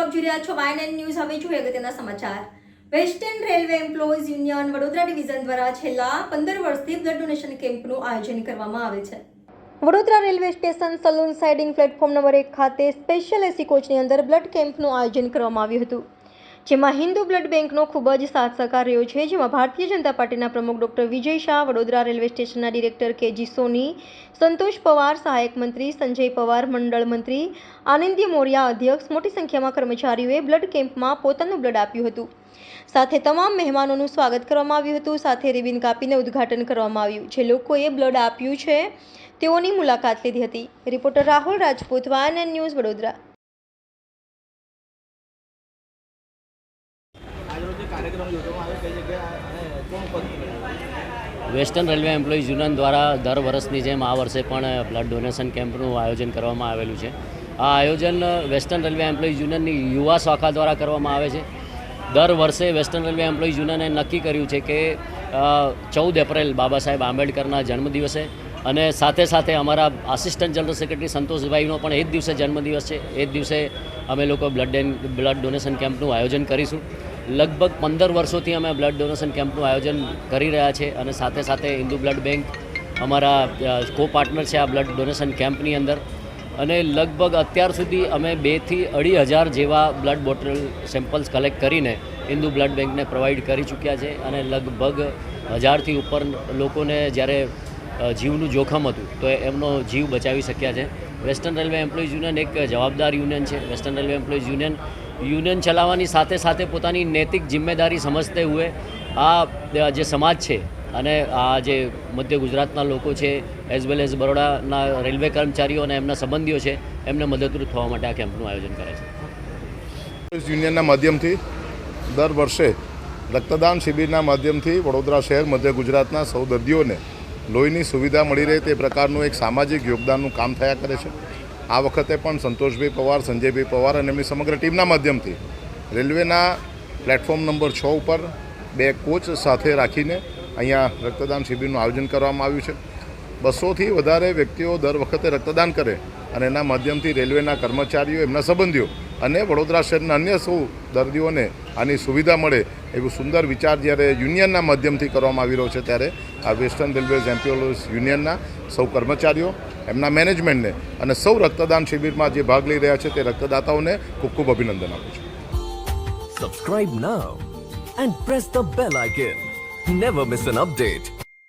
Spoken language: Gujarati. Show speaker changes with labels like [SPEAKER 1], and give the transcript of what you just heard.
[SPEAKER 1] આપ જોઈ રહ્યા છો YNN ન્યૂઝ. હવે જોઈએ અગત્યના સમાચાર. Western railway employees union Vadodara division દ્વારા છેલ્લા 15 વર્ષથી બ્લડ ડોનેશન કેમ્પનું આયોજન કરવામાં આવે છે. Vadodara railway station salon siding platform number 1 ખાતે સ્પેશિયલ એસી કોચની અંદર બ્લડ કેમ્પનું આયોજન કરવામાં આવ્યું હતું, જેમાં હિન્દુ બ્લડ બેંકનો ખૂબ જ સાથ સહકાર રહ્યો છે. જેમાં ભારતીય જનતા પાર્ટીના પ્રમુખ ડોક્ટર વિજય શાહ, વડોદરા રેલવે સ્ટેશનના ડિરેક્ટર કેજી સોની, સંતોષ પવાર, સહાયક મંત્રી સંજય પવાર, મંડળ મંત્રી આનંદી મોરિયા, અધ્યક્ષ, મોટી સંખ્યામાં કર્મચારીઓએ બ્લડ કેમ્પમાં પોતાનું બ્લડ આપ્યું હતું. સાથે તમામ મહેમાનોનું સ્વાગત કરવામાં આવ્યું હતું. સાથે રિબિન કાપીને ઉદ્ઘાટન કરવામાં આવ્યું. જે લોકોએ બ્લડ આપ્યું છે તેઓની મુલાકાત લીધી હતી. Reporter Rahul Rajput, YNN news, Vadodara.
[SPEAKER 2] Western railway employees union દ્વારા દર વર્ષની જેમ આ વર્ષે પણ બ્લડ ડોનેશન કેમ્પનું આયોજન કરવામાં આવેલું છે. આ આયોજન વેસ્ટર્ન રેલવે એમ્પ્લોઈઝ યુનિયનની યુવા શાખા દ્વારા કરવામાં આવે છે. દર વર્ષે વેસ્ટર્ન રેલવે એમ્પ્લોઈઝ યુનિયને નક્કી કર્યું છે કે 14 એપ્રિલ બાબા સાહેબ આંબેડકરના જન્મદિવસે અને સાથે સાથે અમારા આસિસ્ટન્ટ જનરલ સેક્રેટરી સંતોષભાઈનો પણ એ જ દિવસે જન્મદિવસ છે. એ જ દિવસે અમે લોકો બ્લડ ડોનેશન કેમ્પનું આયોજન કરીશું. લગભગ 15 વર્ષોથી અમે બ્લડ ડોનેશન કેમ્પનું આયોજન કરી રહ્યા છે અને સાથે સાથે હિન્દુ બ્લડ બેંક અમારા કો પાર્ટનર છે આ બ્લડ ડોનેશન કેમ્પની અંદર. અને લગભગ અત્યાર સુધી અમે 2,000 થી 2,500 જેવા બ્લડ બોટલ સેમ્પલ્સ કલેક્ટ કરીને હિન્દુ બ્લડ બેંકને પ્રોવાઈડ કરી ચૂક્યા છે. અને લગભગ 1000થી ઉપર લોકોને જ્યારે જીવનું જોખમ હતું તો એમનો જીવ બચાવી શક્યા છે. વેસ્ટર્ન રેલવે એમ્પ્લોઈઝ યુનિયન એક જવાબદાર યુનિયન છે. વેસ્ટર્ન રેલવે એમ્પ્લોઈઝ યુનિયન ચલાવવાની સાથે સાથે પોતાની નૈતિક જિમ્મેદારી સમજતે હુએ આ જે સમાજ છે અને આ જે મધ્ય ગુજરાતના લોકો છે એઝ વેલ એઝ બરોડાના રેલવે કર્મચારીઓ અને એમના સંબંધીઓ છે એમને મદદરૂપ થવા માટે આ કેમ્પનું આયોજન કરે છે.
[SPEAKER 3] યુનિયનના માધ્યમથી દર વર્ષે રક્તદાન શિબિરના માધ્યમથી વડોદરા શહેર, મધ્ય ગુજરાતના સૌ દર્દીઓને લોહીની સુવિધા મળી રહે તે પ્રકારનું એક સામાજિક યોગદાનનું કામ થયા કરે છે. આ વખતે પણ સંતોષભાઈ પવાર, સંજયભાઈ પવાર અને એમની સમગ્ર ટીમના માધ્યમથી રેલવેના પ્લેટફોર્મ નંબર 6 ઉપર 2 કોચ સાથે રાખીને અહીંયા રક્તદાન શિબિરનું આયોજન કરવામાં આવ્યું છે. 200થી વધારે વ્યક્તિઓ દર વખતે રક્તદાન કરે અને એના માધ્યમથી રેલવેના કર્મચારીઓ, એમના સંબંધીઓ અને વડોદરા શહેરના અન્ય સૌ દર્દીઓને આની સુવિધા મળે એવું સુંદર વિચાર જ્યારે યુનિયનના માધ્યમથી કરવામાં આવી રહ્યો છે, ત્યારે આ વેસ્ટર્ન રેલવેઝ એમ્પ્લોઈઝ યુનિયનના સૌ કર્મચારીઓ, એમના મેનેજમેન્ટને અને સૌ રક્તદાન શિબિરમાં જે ભાગ લઈ રહ્યા છે તે રક્તદાતાઓને ખૂબ ખૂબ અભિનંદન આપું છું.
[SPEAKER 4] Subscribe now and press the bell icon. Never miss an update.